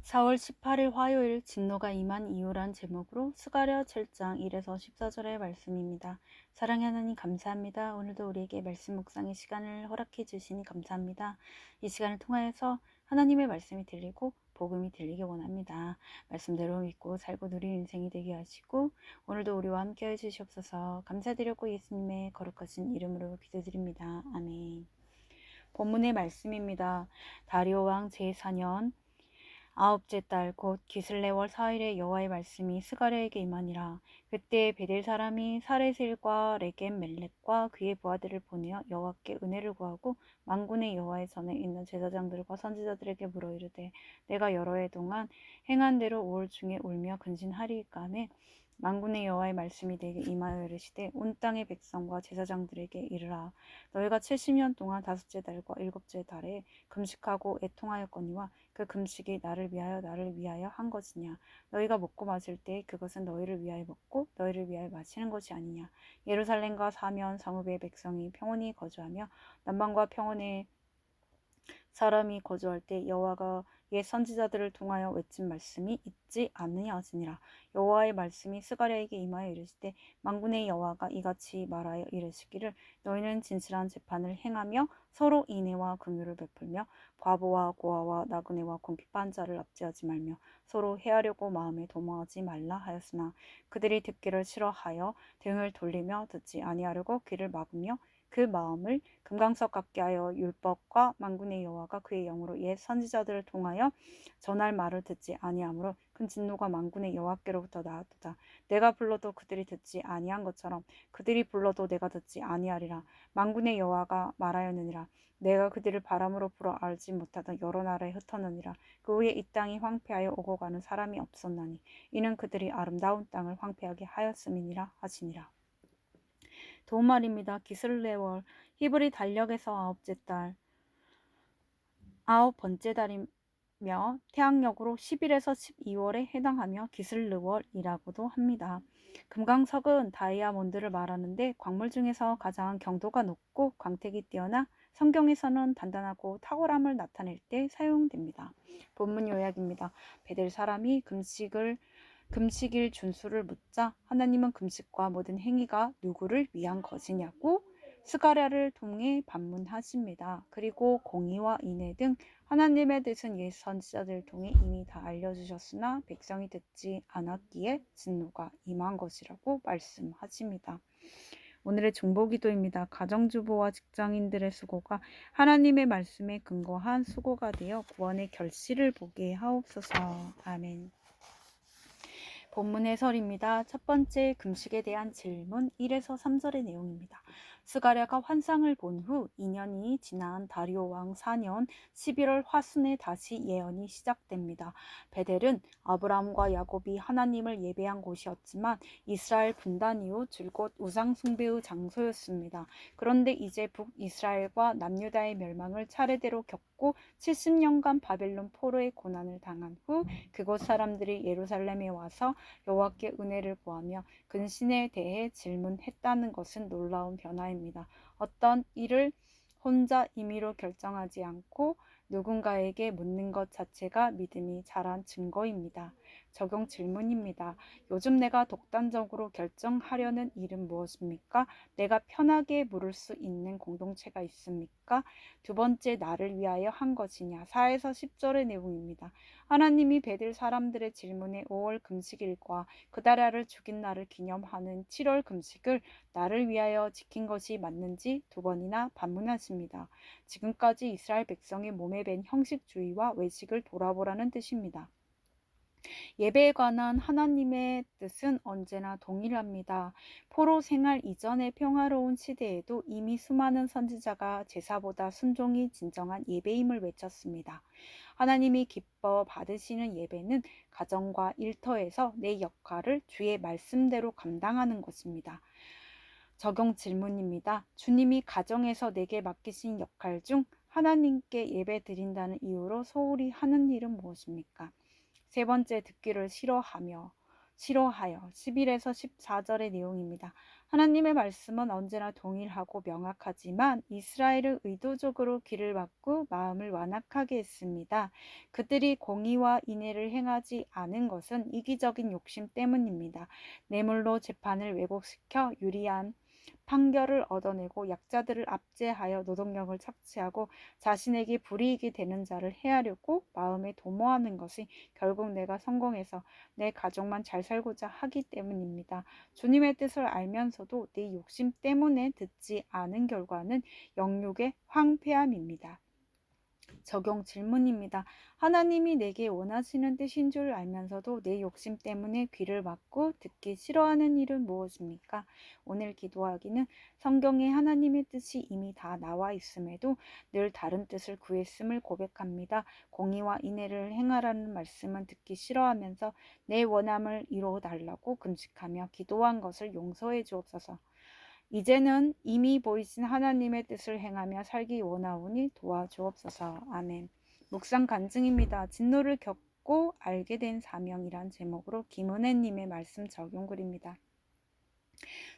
4월 18일 화요일 진노가 임한 이유란 제목으로 스가랴 7장 1에서 14절의 말씀입니다. 사랑의 하나님 감사합니다. 오늘도 우리에게 말씀 묵상의 시간을 허락해 주시니 감사합니다. 이 시간을 통하여서 하나님의 말씀이 들리고 복음이 들리기 원합니다. 말씀대로 믿고 살고 누리는 인생이 되게 하시고 오늘도 우리와 함께 해주시옵소서. 감사드렸고 예수님의 거룩하신 이름으로 기도드립니다. 아멘. 본문의 말씀입니다. 다리오 왕 제4년 아홉째 달 곧 기슬레월 4일에 여호와의 말씀이 스가랴에게 임하니라. 그때 베델 사람이 사레셀과 레겜 멜렉과 그의 부하들을 보내어 여호와께 은혜를 구하고 만군의 여호와의 전에 있는 제사장들과 선지자들에게 물어 이르되 내가 여러 해 동안 행한 대로 5월 중에 울며 근신하리이까 하매 만군의 여호와의 말씀이 내게 임하여 이르시되 온 땅의 백성과 제사장들에게 이르라. 너희가 70년 동안 다섯째 달과 일곱째 달에 금식하고 애통하였거니와 그 금식이 나를 위하여 한 것이냐. 너희가 먹고 마실 때 그것은 너희를 위하여 먹고 너희를 위하여 마시는 것이 아니냐. 예루살렘과 사면 성읍의 백성이 평온히 거주하며 남방과 평온의 사람이 거주할 때 여호와가 옛 선지자들을 통하여 외친 말씀이 있지 않느냐 하시니라. 여호와의 말씀이 스가랴에게 임하여 이르시되 만군의 여호와가 이같이 말하여 이르시기를 너희는 진실한 재판을 행하며 서로 인애와 긍휼을 베풀며 과부와 고아와 나그네와 궁핍한 자를 압제하지 말며 서로 해하려고 마음에 도모하지 말라 하였으나 그들이 듣기를 싫어하여 등을 돌리며 듣지 아니하려고 귀를 막으며 그 마음을 금강석 같게 하여 율법과 만군의 여호와가 그의 영으로 옛 선지자들을 통하여 전할 말을 듣지 아니하므로 큰 진노가 만군의 여호와께로부터 나왔도다. 내가 불러도 그들이 듣지 아니한 것처럼 그들이 불러도 내가 듣지 아니하리라. 만군의 여호와가 말하였느니라. 내가 그들을 바람으로 불어 알지 못하던 여러 나라에 흩었느니라. 그 후에 이 땅이 황폐하여 오고 가는 사람이 없었나니 이는 그들이 아름다운 땅을 황폐하게 하였음이니라 하시니라. 도말입니다. 기슬레월 히브리 달력에서 아홉째 달 아홉 번째 달이며 태양력으로 10일에서 12월에 해당하며 기슬르월이라고도 합니다. 금강석은 다이아몬드를 말하는데 광물 중에서 가장 경도가 높고 광택이 뛰어나 성경에서는 단단하고 탁월함을 나타낼 때 사용됩니다. 본문 요약입니다. 베델 사람이 금식일 준수를 묻자 하나님은 금식과 모든 행위가 누구를 위한 것이냐고 스가랴를 통해 반문하십니다. 그리고 공의와 인애 등 하나님의 뜻은 옛 선지자들을 통해 이미 다 알려주셨으나 백성이 듣지 않았기에 진노가 임한 것이라고 말씀하십니다. 오늘의 중보기도입니다. 가정주부와 직장인들의 수고가 하나님의 말씀에 근거한 수고가 되어 구원의 결실을 보게 하옵소서. 아멘. 본문 해설입니다. 첫 번째 금식에 대한 질문 1에서 3절의 내용입니다. 스가랴가 환상을 본 후 2년이 지난 다리오 왕 4년 11월 화순에 다시 예언이 시작됩니다. 베델은 아브라함과 야곱이 하나님을 예배한 곳이었지만 이스라엘 분단 이후 줄곧 우상 숭배의 장소였습니다. 그런데 이제 북이스라엘과 남유다의 멸망을 차례대로 겪고 70년간 바벨론 포로의 고난을 당한 후 그곳 사람들이 예루살렘에 와서 여호와께 은혜를 구하며 근신에 대해 질문했다는 것은 놀라운 변화입니다. 어떤 일을 혼자 임의로 결정하지 않고 누군가에게 묻는 것 자체가 믿음이 자란 증거입니다. 적용 질문입니다. 요즘 내가 독단적으로 결정하려는 일은 무엇입니까? 내가 편하게 물을 수 있는 공동체가 있습니까? 두 번째, 나를 위하여 한 것이냐? 4에서 10절의 내용입니다. 하나님이 베델 사람들의 질문에 5월 금식일과 그다라를 죽인 날을 기념하는 7월 금식을 나를 위하여 지킨 것이 맞는지 두 번이나 반문하십니다. 지금까지 이스라엘 백성의 몸에 밴 형식주의와 외식을 돌아보라는 뜻입니다. 예배에 관한 하나님의 뜻은 언제나 동일합니다. 포로 생활 이전의 평화로운 시대에도 이미 수많은 선지자가 제사보다 순종이 진정한 예배임을 외쳤습니다. 하나님이 기뻐 받으시는 예배는 가정과 일터에서 내 역할을 주의 말씀대로 감당하는 것입니다. 적용 질문입니다. 주님이 가정에서 내게 맡기신 역할 중 하나님께 예배 드린다는 이유로 소홀히 하는 일은 무엇입니까? 세 번째, 듣기를 싫어하며 싫어하여 11에서 14절의 내용입니다. 하나님의 말씀은 언제나 동일하고 명확하지만 이스라엘은 의도적으로 귀를 막고 마음을 완악하게 했습니다. 그들이 공의와 인애를 행하지 않은 것은 이기적인 욕심 때문입니다. 뇌물로 재판을 왜곡시켜 유리한 판결을 얻어내고 약자들을 압제하여 노동력을 착취하고 자신에게 불이익이 되는 자를 해하려고 마음에 도모하는 것이 결국 내가 성공해서 내 가족만 잘 살고자 하기 때문입니다. 주님의 뜻을 알면서도 내 욕심 때문에 듣지 않은 결과는 영육의 황폐함입니다. 적용 질문입니다. 하나님이 내게 원하시는 뜻인 줄 알면서도 내 욕심 때문에 귀를 막고 듣기 싫어하는 일은 무엇입니까? 오늘 기도하기는 성경에 하나님의 뜻이 이미 다 나와 있음에도 늘 다른 뜻을 구했음을 고백합니다. 공의와 인애를 행하라는 말씀은 듣기 싫어하면서 내 원함을 이루어 달라고 금식하며 기도한 것을 용서해 주옵소서. 이제는 이미 보이신 하나님의 뜻을 행하며 살기 원하오니 도와주옵소서. 아멘. 묵상 간증입니다. 진노를 겪고 알게 된 사명이란 제목으로 김은혜님의 말씀 적용글입니다.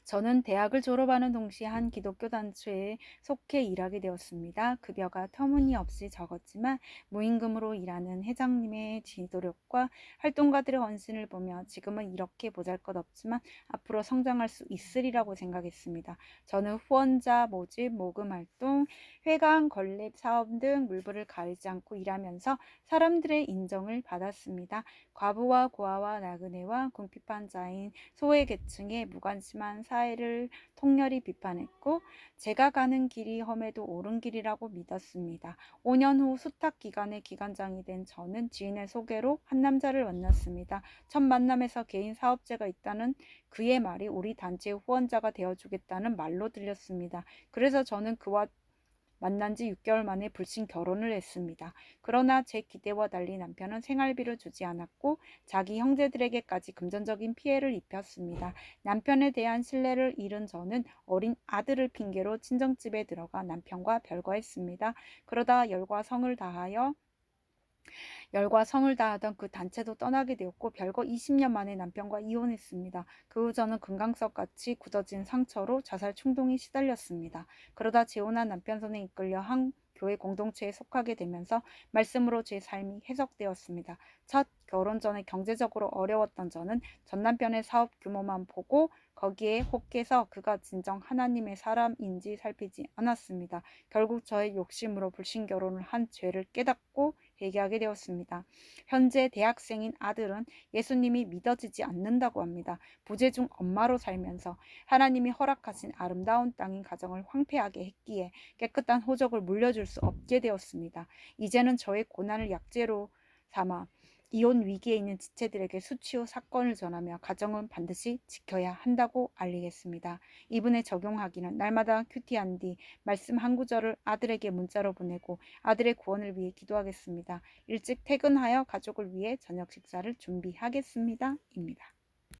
저는 대학을 졸업하는 동시에 한 기독교 단체에 속해 일하게 되었습니다. 급여가 터무니없이 적었지만 무임금으로 일하는 회장님의 지도력과 활동가들의 헌신을 보며 지금은 이렇게 보잘것없지만 앞으로 성장할 수 있으리라고 생각했습니다. 저는 후원자 모집, 모금 활동, 회관, 건립, 사업 등 물불을 가리지 않고 일하면서 사람들의 인정을 받았습니다. 과부와 고아와 나그네와 궁핍한 자인 소외계층의 무관심한 사회를 통렬히 비판했고 제가 가는 길이 험해도 옳은 길이라고 믿었습니다. 5년 후 수탁 기관의 기관장이 된 저는 지인의 소개로 한 남자를 만났습니다. 첫 만남에서 개인 사업체가 있다는 그의 말이 우리 단체의 후원자가 되어주겠다는 말로 들렸습니다. 그래서 저는 그와 만난 지 6개월 만에 불신 결혼을 했습니다. 그러나 제 기대와 달리 남편은 생활비를 주지 않았고 자기 형제들에게까지 금전적인 피해를 입혔습니다. 남편에 대한 신뢰를 잃은 저는 어린 아들을 핑계로 친정집에 들어가 남편과 별거했습니다. 그러다 열과 성을 다하던 그 단체도 떠나게 되었고 별거 20년 만에 남편과 이혼했습니다. 그 후 저는 금강석같이 굳어진 상처로 자살 충동에 시달렸습니다. 그러다 재혼한 남편 손에 이끌려 한 교회 공동체에 속하게 되면서 말씀으로 제 삶이 해석되었습니다. 첫 결혼 전에 경제적으로 어려웠던 저는 전 남편의 사업 규모만 보고 거기에 혹해서 그가 진정 하나님의 사람인지 살피지 않았습니다. 결국 저의 욕심으로 불신 결혼을 한 죄를 깨닫고 회개하게 되었습니다. 현재 대학생인 아들은 예수님이 믿어지지 않는다고 합니다. 부재중 엄마로 살면서 하나님이 허락하신 아름다운 땅인 가정을 황폐하게 했기에 깨끗한 호적을 물려줄 수 없게 되었습니다. 이제는 저의 고난을 약재로 삼아 이혼 위기에 있는 지체들에게 수치후 사건을 전하며 가정은 반드시 지켜야 한다고 알리겠습니다. 이분에 적용하기는 날마다 큐티한 뒤 말씀 한 구절을 아들에게 문자로 보내고 아들의 구원을 위해 기도하겠습니다. 일찍 퇴근하여 가족을 위해 저녁 식사를 준비하겠습니다. 입니다.